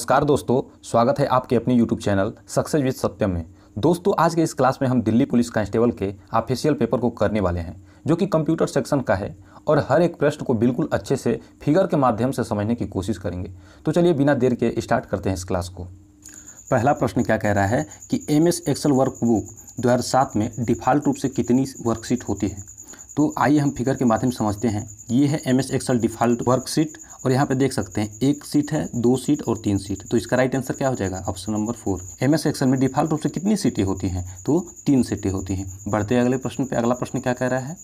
नमस्कार दोस्तों, स्वागत है आपके अपने YouTube चैनल सक्सेस विद सत्यम में। दोस्तों, आज के इस क्लास में हम दिल्ली पुलिस कांस्टेबल के ऑफिशियल पेपर को करने वाले हैं, जो कि कंप्यूटर सेक्शन का है और हर एक प्रश्न को बिल्कुल अच्छे से फिगर के माध्यम से समझने की कोशिश करेंगे। तो चलिए बिना देर के स्टार्ट करते हैं इस क्लास को। पहला प्रश्न क्या कह रहा है कि MS एक्सेल वर्कबुक 2007 में डिफ़ॉल्ट रूप से कितनी वर्कशीट होती है। तो आइए हम फिगर के माध्यम से समझते हैं। ये है MS एक्सेल डिफ़ॉल्ट वर्कशीट और यहाँ पे देख सकते हैं एक सीट है, 2 सीट और 3 सीट। तो इसका राइट आंसर क्या हो जाएगा? Option number 4। MS एक्सेल में डिफ़ॉल्ट रूप से कितनी सीटें होती हैं? तो 3 सीटें होती हैं। बढ़ते अगले प्रश्न पे। अगला प्रश्न क्या कह रहा है?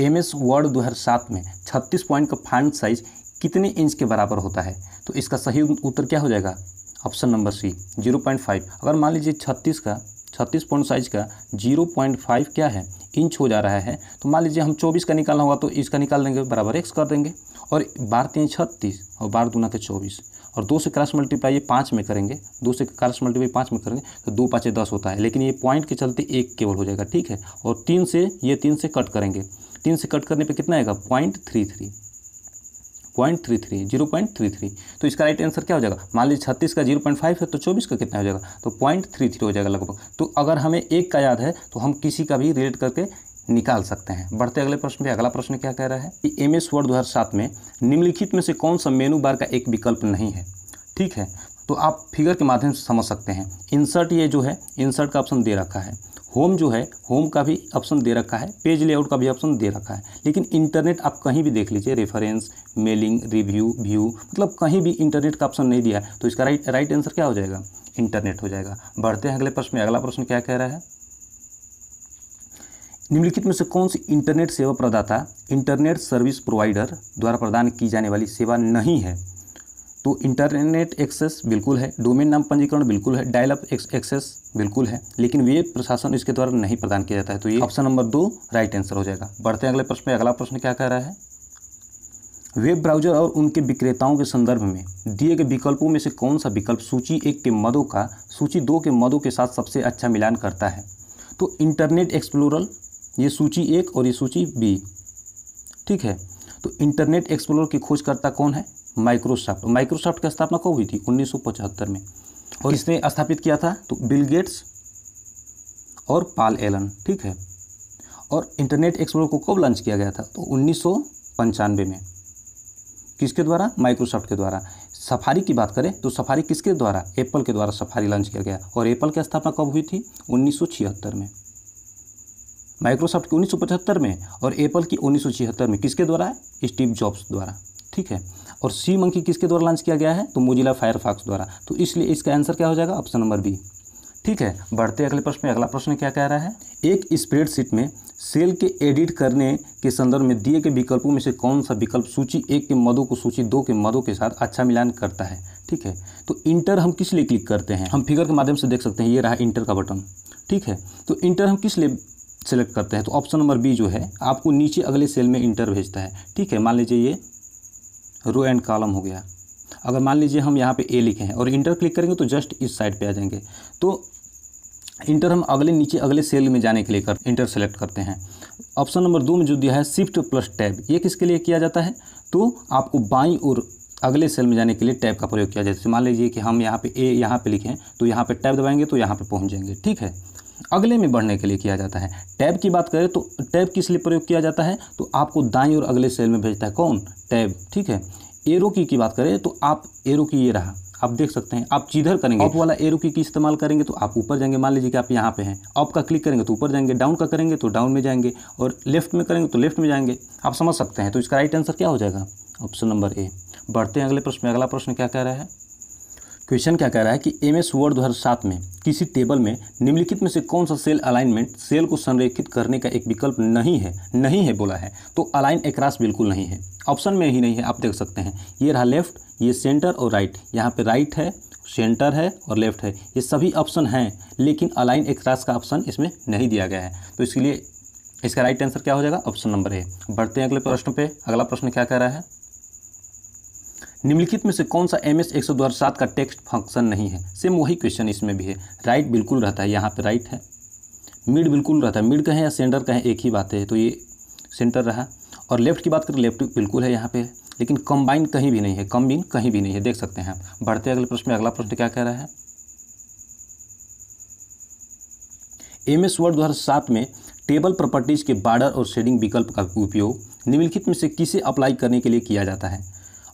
MS वर्ड 2007 में 36 पॉइंट का फॉन्ट साइज कितने इंच के बराबर होता है? तो इसका सही उत्तर क्या हो जाएगा? Option number C 0.5। अगर मान लीजिए 36 पॉइंट साइज का 0.5 क्या है? इंच हो जा रहा है। तो मान लीजिए हम 24 का निकालना होगा तो इसका निकाल देंगे, बराबर x कर देंगे और 12 × 36 और 12 दूना के 24 और 2 से क्रॉस मल्टीप्लाई 5 में करेंगे, 2 से क्रॉस मल्टीप्लाई 5 में करेंगे तो 2 5 10 होता है। लेकिन ये पॉइंट के चलते 1 केवल हो जाएगा, ठीक है। और 3 से ये 3 से कट करेंगे, 3 से कट करने पे कितना आएगा? 0.33। तो इसका राइट आंसर क्या हो जाएगा? मान लीजिए 36 का 0.5 है तो 24 का कितना हो जाएगा? तो 0.33 हो जाएगा लगभग। तो अगर हमें एक का याद है तो हम किसी का भी रिलेट करके निकाल सकते हैं। बढ़ते अगले प्रश्न पे। अगला प्रश्न क्या कह रहा है कि MS वर्ड 2007 में निम्नलिखित में से कौन सा मेनू बार का एक विकल्प नहीं है? ठीक है, तो आप फिगर के माध्यम से समझ सकते हैं। इंसर्ट, ये जो है इंसर्ट का ऑप्शन दे रखा है। होम जो है होम का भी ऑप्शन दे रखा है। पेज लेआउट का भी ऑप्शन दे रखा है। लेकिन इंटरनेट आप कहीं भी देख लीजिए, रेफरेंस, मेलिंग, रिव्यू, व्यू, मतलब कहीं भी इंटरनेट का ऑप्शन नहीं दिया है। तो इसका राइट आंसर क्या हो जाएगा? इंटरनेट हो जाएगा। बढ़ते हैं अगले प्रश्न में। अगला प्रश्न क्या कह रहा है? निम्नलिखित में से कौन सी इंटरनेट सेवा प्रदाता इंटरनेट सर्विस प्रोवाइडर द्वारा प्रदान की जाने वाली सेवा नहीं है? तो इंटरनेट एक्सेस बिल्कुल है, डोमेन नाम पंजीकरण बिल्कुल है, डायल अप एक्सेस बिल्कुल है, लेकिन वेब प्रशासन इसके द्वारा नहीं प्रदान किया जाता है। तो ये ऑप्शन नंबर 2 राइट आंसर हो जाएगा। बढ़ते हैं अगले प्रश्न में। अगला प्रश्न क्या कह रहा है? वेब ब्राउजर और उनके विक्रेताओं के संदर्भ में दिए गए विकल्पों में से कौन सा विकल्प सूची 1 के मदों का सूची 2 के मदों के साथ सबसे अच्छा मिलान करता है? तो इंटरनेट एक्सप्लोरर, ये सूची 1 और ये सूची B, ठीक है। तो इंटरनेट एक्सप्लोरर की खोजकर्ता कौन है? माइक्रोसॉफ्ट की स्थापना कब हुई थी? 1975 में। और इसने स्थापित किया था तो बिल गेट्स और पॉल एलन, ठीक है। और इंटरनेट एक्सप्लोरर को कब लॉन्च किया गया था? तो 1995 में। किसके द्वारा? माइक्रोसॉफ्ट के द्वारा। सफारी की बात करें तो सफारी किसके द्वारा? एप्पल के द्वारा सफारी लॉन्च किया गया। और एप्पल की स्थापना कब हुई थी? 1976 में। माइक्रोसॉफ्ट की 1975 में और एप्पल की 1976 में। किसके द्वारा है? स्टीव जॉब्स द्वारा, ठीक है। और सी मंकी किसके द्वारा लॉन्च किया गया है? तो मोजिला फायरफॉक्स द्वारा। तो इसलिए इसका आंसर क्या हो जाएगा? ऑप्शन नंबर B, ठीक है। बढ़ते अगले प्रश्न में। अगला प्रश्न क्या कह रहा है? एक स्प्रेडशीट में सेल के एडिट करने के संदर्भ में दिए गए विकल्पों में से कौन सा विकल्प सूची 1 के मदों को सूची 2 के मदों के साथ अच्छा मिलान करता है? ठीक है। तो इंटर हम किस लिए क्लिक करते हैं? हम फिगर के माध्यम से देख सकते हैं, ये रहा इंटर का बटन, ठीक है। तो इंटर हम किस लिए सेलेक्ट करते हैं? तो ऑप्शन नंबर B जो है आपको नीचे अगले सेल में इंटर भेजता है, ठीक है। मान लीजिए ये रो एंड कॉलम हो गया। अगर मान लीजिए हम यहाँ पे A लिखे हैं और इंटर क्लिक करेंगे तो जस्ट इस साइड पे आ जाएंगे। तो इंटर हम नीचे अगले सेल में जाने के लिए इंटर सेलेक्ट करते हैं। ऑप्शन नंबर 2 में जो दिया है शिफ्ट प्लस टैब, ये किसके लिए किया जाता है? तो आपको बाईं ओर अगले सेल में जाने के लिए टैब का प्रयोग किया जाता है। मान लीजिए कि हम यहाँ पे A यहाँ पे लिखें तो यहाँ पे टैब दबाएंगे तो यहाँ पे पहुँच जाएंगे, ठीक है। अगले में बढ़ने के लिए किया जाता है। टैब की बात करें तो टैब किस लिए प्रयोग किया जाता है? तो आपको दाईं ओर अगले सेल में भेजता है कौन? टैब, ठीक है। एरो की बात करें तो आप एरो की ये रहा, आप देख सकते हैं। आप जिधर करेंगे अप वाला एरो की इस्तेमाल करेंगे तो आप ऊपर जाएंगे। मान लीजिए कि आप यहाँ पे हैं, अप का क्लिक करेंगे तो ऊपर जाएंगे, डाउन का करेंगे तो डाउन में जाएंगे और लेफ्ट में करेंगे तो लेफ्ट में जाएंगे। आप समझ सकते हैं। तो इसका राइट आंसर क्या हो जाएगा? Option number A। बढ़ते हैं अगले प्रश्न में। अगला प्रश्न क्या कह रहा है? क्वेश्चन क्या कह रहा है कि MS वर्ड 2007 में किसी टेबल में निम्नलिखित में से कौन सा सेल अलाइनमेंट सेल को संरेखित करने का एक विकल्प नहीं है बोला है। तो अलाइन अक्रॉस बिल्कुल नहीं है, ऑप्शन में ही नहीं है। आप देख सकते हैं ये रहा लेफ्ट, ये सेंटर और राइट। यहाँ पे राइट है, सेंटर है और लेफ्ट है, ये सभी ऑप्शन हैं, लेकिन अलाइन अक्रॉस का ऑप्शन इसमें नहीं दिया गया है। तो इसलिए इसका राइट आंसर क्या हो जाएगा? Option number A। बढ़ते हैं अगले प्रश्न पे। अगला प्रश्न क्या कह रहा है? निम्नलिखित में से कौन सा MS एक्सेल 2007 का टेक्स्ट फंक्शन नहीं है? सेम वही क्वेश्चन इसमें भी है। राइट बिल्कुल रहता है, यहाँ पे राइट है। मिड बिल्कुल रहता है, मिड कहें या सेंटर कहें एक ही बात है। तो ये सेंटर रहा। और लेफ्ट की बात करें, लेफ्ट बिल्कुल है यहाँ पे, लेकिन कंबाइन कहीं भी नहीं है, कम्बिन कहीं भी नहीं है, देख सकते हैं आप। बढ़ते अगले प्रश्न में। अगला प्रश्न क्या कह रहा है, MS वर्ड 2007 में टेबल प्रॉपर्टीज के बॉर्डर और शेडिंग विकल्प का उपयोग निम्नलिखित में से किसे अप्लाई करने के लिए किया जाता है,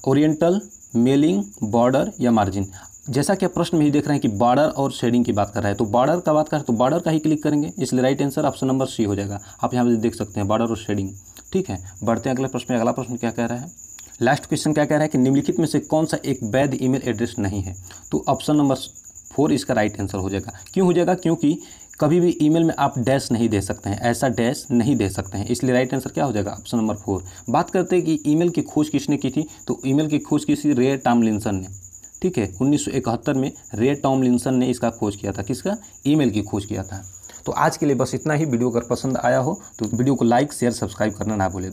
ओरिएंटल, मेलिंग, बॉर्डर या मार्जिन। जैसा कि आप प्रश्न में ही देख रहे हैं कि बॉर्डर और शेडिंग की बात कर रहा है, तो बॉर्डर का बात कर रहा है तो बॉर्डर का ही क्लिक करेंगे, इसलिए right answer option number C हो जाएगा। आप यहाँ पे देख सकते हैं बॉर्डर और शेडिंग। ठीक है, बढ़ते हैं अगले प्रश्न में। अगला प्रश्न क्या कह रहा है, लास्ट क्वेश्चन क्या कह रहा है कि निम्नलिखित में से कौन सा एक वैध ईमेल एड्रेस नहीं है, तो ऑप्शन नंबर 4 इसका राइट आंसर हो जाएगा। क्यों हो जाएगा, क्योंकि कभी भी ईमेल में आप डैश नहीं दे सकते हैं, ऐसा डैश नहीं दे सकते हैं, इसलिए राइट आंसर क्या हो जाएगा, ऑप्शन नंबर 4। बात करते हैं कि ईमेल की खोज किसने की थी, तो ईमेल की खोज की थी रे टॉमलिंसन ने। ठीक है, 1971 में रे टॉमलिंसन ने इसका खोज किया था, किसका, ईमेल की खोज किया था। तो आज के लिए बस इतना ही। वीडियो अगर पसंद आया हो तो वीडियो को लाइक, शेयर, सब्सक्राइब करना ना भूलें।